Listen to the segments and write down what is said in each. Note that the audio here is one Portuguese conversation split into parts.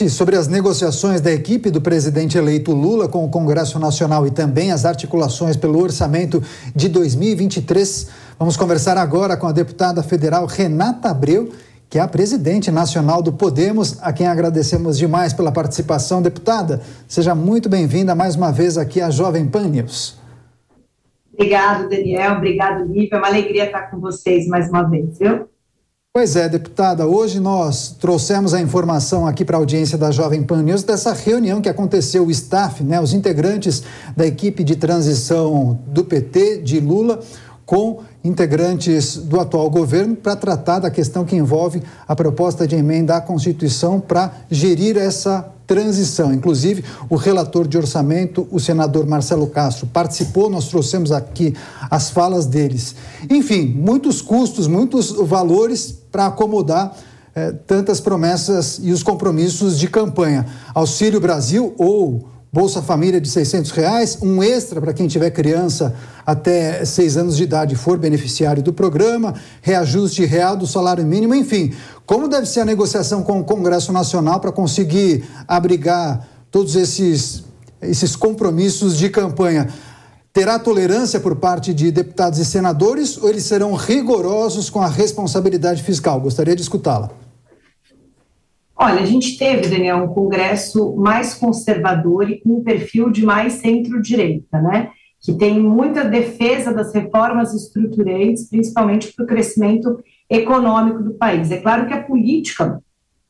Sobre as negociações da equipe do presidente eleito Lula com o Congresso Nacional e também as articulações pelo orçamento de 2023. Vamos conversar agora com a deputada federal Renata Abreu, que é a presidente nacional do Podemos, a quem agradecemos demais pela participação. Deputada, seja muito bem-vinda mais uma vez aqui à Jovem Pan News. Obrigado, Daniel. Obrigado, Lívia. É uma alegria estar com vocês mais uma vez, viu? Pois é, deputada, hoje nós trouxemos a informação aqui para a audiência da Jovem Pan News dessa reunião que aconteceu, o staff, os integrantes da equipe de transição do PT, de Lula, com integrantes do atual governo para tratar da questão que envolve a proposta de emenda à Constituição para gerir essa transição. Inclusive, o relator de orçamento, o senador Marcelo Castro, participou, nós trouxemos aqui as falas deles. Enfim, muitos custos, muitos valores para acomodar tantas promessas e os compromissos de campanha. Auxílio Brasil ou Bolsa Família de R$600, um extra para quem tiver criança até 6 anos de idade e for beneficiário do programa, reajuste real do salário mínimo, enfim. Como deve ser a negociação com o Congresso Nacional para conseguir abrigar todos esses compromissos de campanha? Terá tolerância por parte de deputados e senadores ou eles serão rigorosos com a responsabilidade fiscal? Gostaria de escutá-la. Olha, a gente teve, Daniel, um Congresso mais conservador e com um perfil de mais centro-direita, né? Que tem muita defesa das reformas estruturantes, principalmente para o crescimento econômico do país. É claro que a política,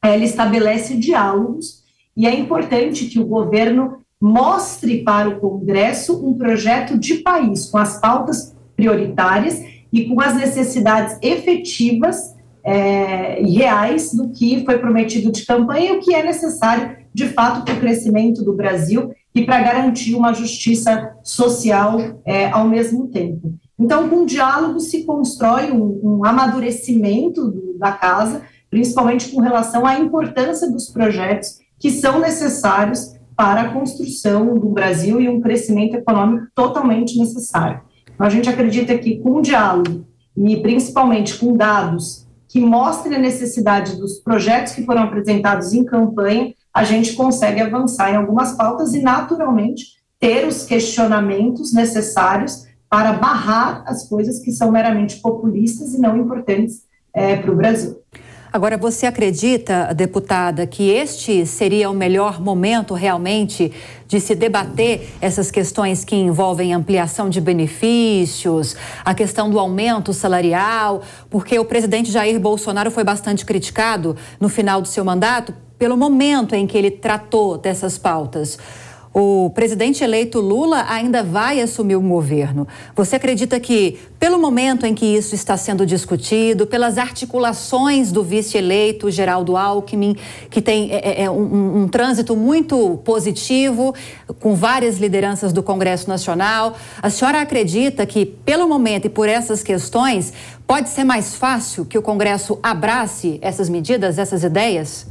ela estabelece diálogos e é importante que o governo mostre para o Congresso um projeto de país com as pautas prioritárias e com as necessidades efetivas e reais do que foi prometido de campanha e o que é necessário, de fato, para o crescimento do Brasil e para garantir uma justiça social ao mesmo tempo. Então, com o diálogo se constrói um amadurecimento da casa, principalmente com relação à importância dos projetos que são necessários para a construção do Brasil e um crescimento econômico totalmente necessário. Então, a gente acredita que com o diálogo e principalmente com dados que mostrem a necessidade dos projetos que foram apresentados em campanha, a gente consegue avançar em algumas pautas e, naturalmente, ter os questionamentos necessários para barrar as coisas que são meramente populistas e não importantes para o Brasil. Agora, você acredita, deputada, que este seria o melhor momento realmente de se debater essas questões que envolvem ampliação de benefícios, a questão do aumento salarial, porque o presidente Jair Bolsonaro foi bastante criticado no final do seu mandato pelo momento em que ele tratou dessas pautas. O presidente eleito Lula ainda vai assumir um governo. Você acredita que, pelo momento em que isso está sendo discutido, pelas articulações do vice-eleito Geraldo Alckmin, que tem um trânsito muito positivo, com várias lideranças do Congresso Nacional, a senhora acredita que, pelo momento e por essas questões, pode ser mais fácil que o Congresso abrace essas medidas, essas ideias?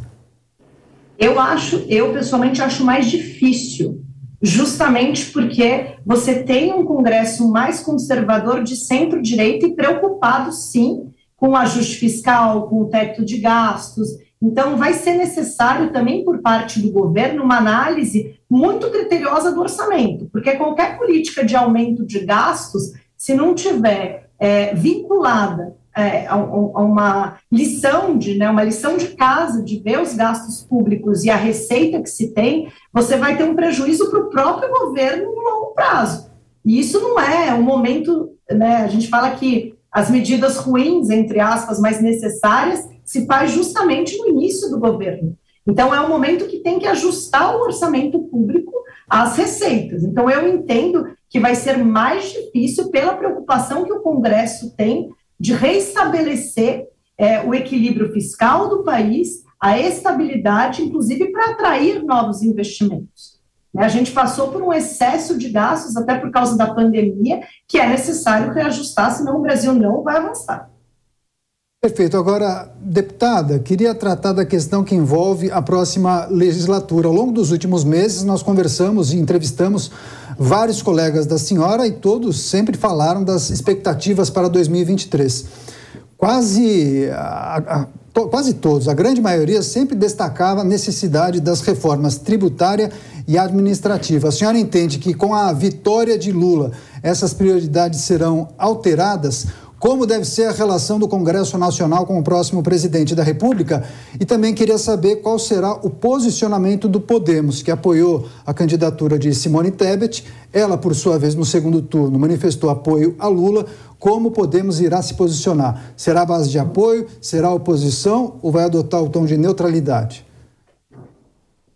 Eu pessoalmente acho mais difícil, justamente porque você tem um Congresso mais conservador de centro-direita e preocupado, sim, com o ajuste fiscal, com o teto de gastos. Então, vai ser necessário também, por parte do governo, uma análise muito criteriosa do orçamento, porque qualquer política de aumento de gastos, se não tiver vinculada a uma lição uma lição de casa, de ver os gastos públicos e a receita que se tem, você vai ter um prejuízo para o próprio governo no longo prazo. E isso não é um momento, a gente fala que as medidas ruins, entre aspas, mas necessárias, se faz justamente no início do governo. Então, é um momento que tem que ajustar o orçamento público às receitas. Então, eu entendo que vai ser mais difícil pela preocupação que o Congresso tem de reestabelecer o equilíbrio fiscal do país, a estabilidade, inclusive para atrair novos investimentos. A gente passou por um excesso de gastos, até por causa da pandemia, que é necessário reajustar, senão o Brasil não vai avançar. Perfeito. Agora, deputada, queria tratar da questão que envolve a próxima legislatura. Ao longo dos últimos meses, nós conversamos e entrevistamos vários colegas da senhora e todos sempre falaram das expectativas para 2023. quase todos, a grande maioria, sempre destacava a necessidade das reformas tributária e administrativa. A senhora entende que com a vitória de Lula, essas prioridades serão alteradas? Como deve ser a relação do Congresso Nacional com o próximo presidente da República? E também queria saber qual será o posicionamento do Podemos, que apoiou a candidatura de Simone Tebet. Ela, por sua vez, no segundo turno, manifestou apoio a Lula. Como o Podemos irá se posicionar? Será a base de apoio? Será oposição? Ou vai adotar o tom de neutralidade?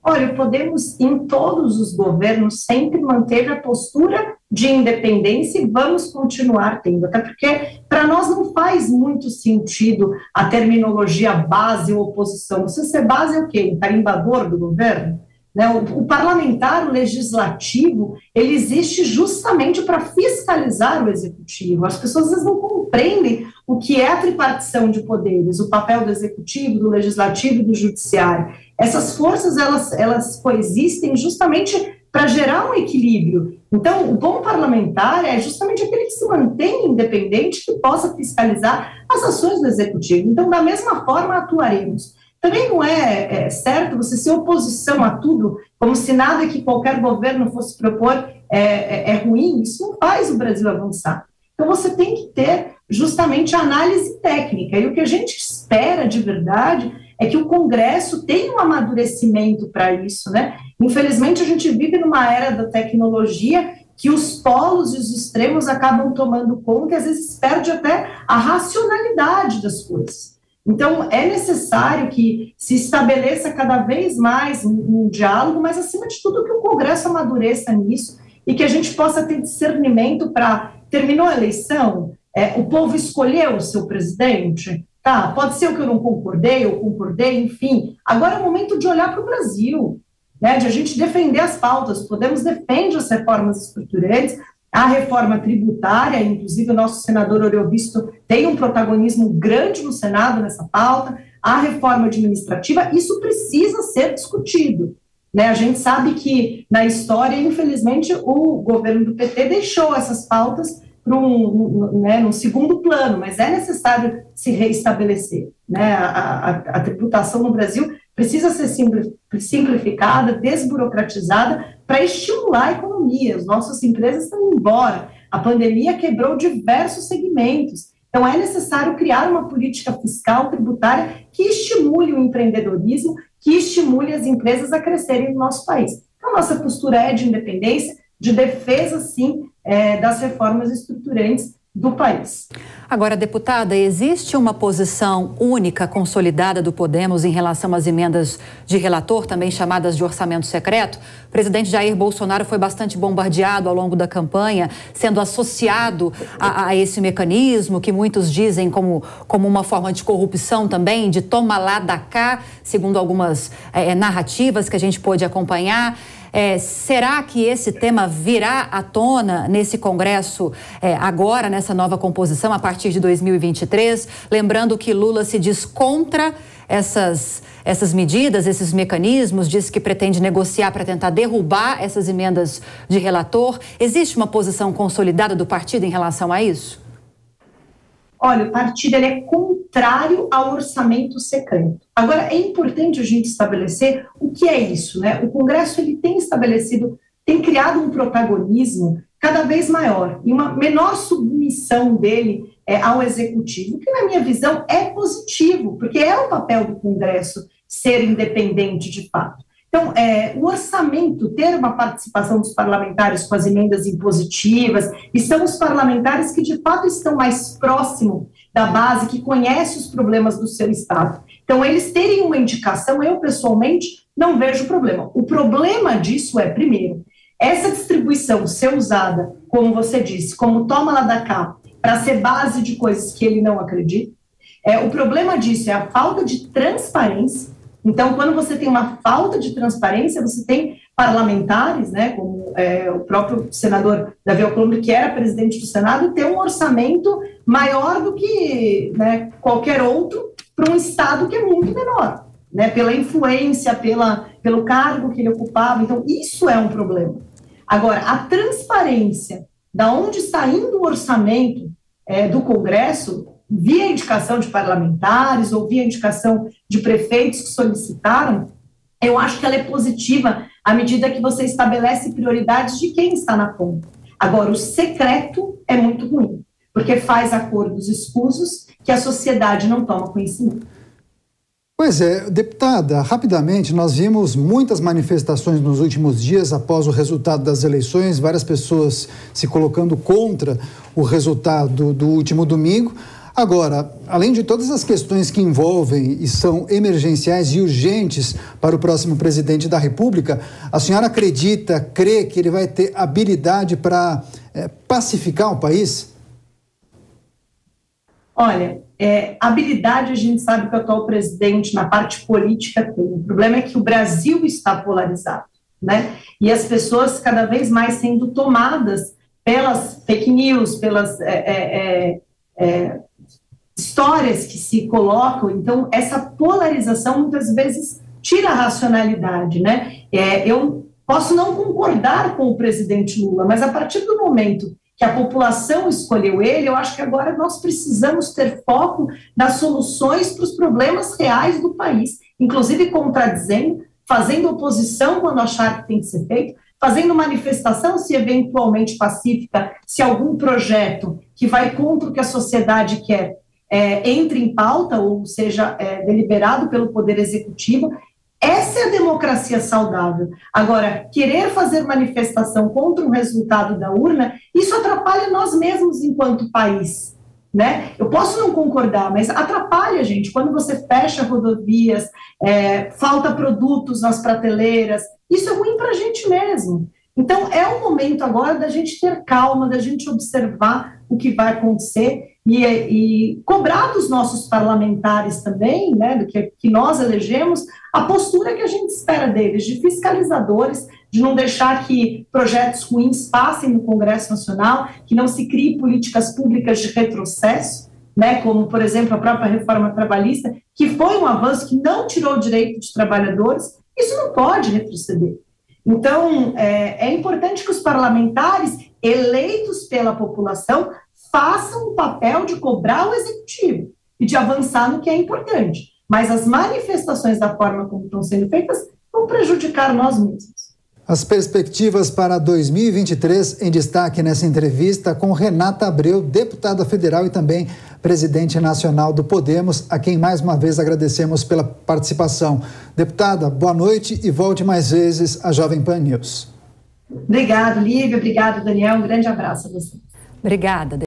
Olha, o Podemos, em todos os governos, sempre manteve a postura de independência e vamos continuar tendo, até porque para nós não faz muito sentido a terminologia base ou oposição. Se ser base é o quê? Um carimbador do governo? Né? O parlamentar, o legislativo, ele existe justamente para fiscalizar o executivo. As pessoas às vezes não compreendem o que é a tripartição de poderes, o papel do executivo, do legislativo e do judiciário. Essas forças, elas coexistem justamente para gerar um equilíbrio. Então, o bom parlamentar é justamente aquele que se mantém independente, que possa fiscalizar as ações do executivo. Então, da mesma forma, atuaremos. Também não é certo você ser oposição a tudo, como se nada que qualquer governo fosse propor é ruim. Isso não faz o Brasil avançar. Então, você tem que ter justamente a análise técnica. E o que a gente espera de verdade é que o Congresso tenha um amadurecimento para isso, né? Infelizmente, a gente vive numa era da tecnologia que os polos e os extremos acabam tomando conta e às vezes perde até a racionalidade das coisas. Então, é necessário que se estabeleça cada vez mais um diálogo, mas, acima de tudo, que o Congresso amadureça nisso e que a gente possa ter discernimento para... Terminou a eleição, o povo escolheu o seu presidente, tá? Pode ser o que eu não concordei, eu concordei, enfim. Agora é o momento de olhar para o Brasil, né? De a gente defender as pautas. Podemos defende as reformas estruturantes, a reforma tributária, inclusive o nosso senador Oriovisto tem um protagonismo grande no Senado nessa pauta, a reforma administrativa, isso precisa ser discutido, né? A gente sabe que na história, infelizmente, o governo do PT deixou essas pautas para um segundo plano, mas é necessário se reestabelecer, né? A tributação no Brasil precisa ser simplificada, desburocratizada, para estimular a economia. As nossas empresas estão indo embora. A pandemia quebrou diversos segmentos. Então, é necessário criar uma política fiscal tributária que estimule o empreendedorismo, que estimule as empresas a crescerem no nosso país. Então, a nossa postura é de independência, de defesa, sim, das reformas estruturantes do país. Agora, deputada, existe uma posição única, consolidada do Podemos em relação às emendas de relator, também chamadas de orçamento secreto? O presidente Jair Bolsonaro foi bastante bombardeado ao longo da campanha, sendo associado a esse mecanismo, que muitos dizem como uma forma de corrupção também, de toma lá da cá, segundo algumas narrativas que a gente pôde acompanhar. Será que esse tema virá à tona nesse Congresso agora, nessa nova composição, a partir de 2023? Lembrando que Lula se diz contra essas medidas, esses mecanismos, diz que pretende negociar para tentar derrubar essas emendas de relator. Existe uma posição consolidada do partido em relação a isso? Olha, o partido ele é contrário ao orçamento secreto. Agora, é importante a gente estabelecer o que é isso, né? O Congresso ele tem criado um protagonismo cada vez maior e uma menor submissão dele ao Executivo, que na minha visão é positivo, porque é o papel do Congresso ser independente de fato. Então, o orçamento, ter uma participação dos parlamentares com as emendas impositivas, e são os parlamentares que, de fato, estão mais próximos da base, que conhecem os problemas do seu Estado. Então, eles terem uma indicação, eu, pessoalmente, não vejo problema. O problema disso é, primeiro, essa distribuição ser usada, como você disse, como toma lá da cá, para ser base de coisas que ele não acredita. O problema disso é a falta de transparência. Então, quando você tem uma falta de transparência, você tem parlamentares, né, como o próprio senador Davi Alcolumbre, que era presidente do Senado, e ter um orçamento maior do que, né, qualquer outro para um Estado que é muito menor, né, pela influência, pelo cargo que ele ocupava. Então, isso é um problema. Agora, a transparência da onde está indo o orçamento do Congresso, via indicação de parlamentares ou via indicação de prefeitos que solicitaram, eu acho que ela é positiva à medida que você estabelece prioridades de quem está na ponta. Agora, o secreto é muito ruim, porque faz acordos escusos que a sociedade não toma conhecimento. Pois é, deputada, rapidamente, nós vimos muitas manifestações nos últimos dias após o resultado das eleições, várias pessoas se colocando contra o resultado do último domingo. Agora, além de todas as questões que envolvem e são emergenciais e urgentes para o próximo presidente da República, a senhora crê que ele vai ter habilidade para pacificar o país? Olha, habilidade a gente sabe que o atual presidente na parte política tem. O problema é que o Brasil está polarizado, né? E as pessoas cada vez mais sendo tomadas pelas fake news, pelas histórias que se colocam. Então, essa polarização muitas vezes tira a racionalidade, né? Eu posso não concordar com o presidente Lula, mas a partir do momento que a população escolheu ele, eu acho que agora nós precisamos ter foco nas soluções para os problemas reais do país, inclusive contradizendo, fazendo oposição quando achar que tem que ser feito, fazendo manifestação, se eventualmente pacífica, se algum projeto que vai contra o que a sociedade quer entre em pauta ou seja deliberado pelo Poder Executivo. Essa é a democracia saudável. Agora, querer fazer manifestação contra o resultado da urna, isso atrapalha nós mesmos enquanto país, né? Eu posso não concordar, mas atrapalha, gente. Quando você fecha rodovias, falta produtos nas prateleiras, isso é ruim para a gente mesmo. Então, é o momento agora da gente ter calma, da gente observar o que vai acontecer e cobrar dos nossos parlamentares também, né, do que nós elegemos, a postura que a gente espera deles, de fiscalizadores, de não deixar que projetos ruins passem no Congresso Nacional, que não se criem políticas públicas de retrocesso, né, como, por exemplo, a própria reforma trabalhista, que foi um avanço que não tirou o direito de trabalhadores. Isso não pode retroceder. Então, é importante que os parlamentares eleitos pela população façam o papel de cobrar o executivo e de avançar no que é importante. Mas as manifestações da forma como estão sendo feitas vão prejudicar nós mesmos. As perspectivas para 2023 em destaque nessa entrevista com Renata Abreu, deputada federal e também presidente nacional do Podemos, a quem mais uma vez agradecemos pela participação. Deputada, boa noite e volte mais vezes à Jovem Pan News. Obrigado, Lívia. Obrigado, Daniel. Um grande abraço a você. Obrigada.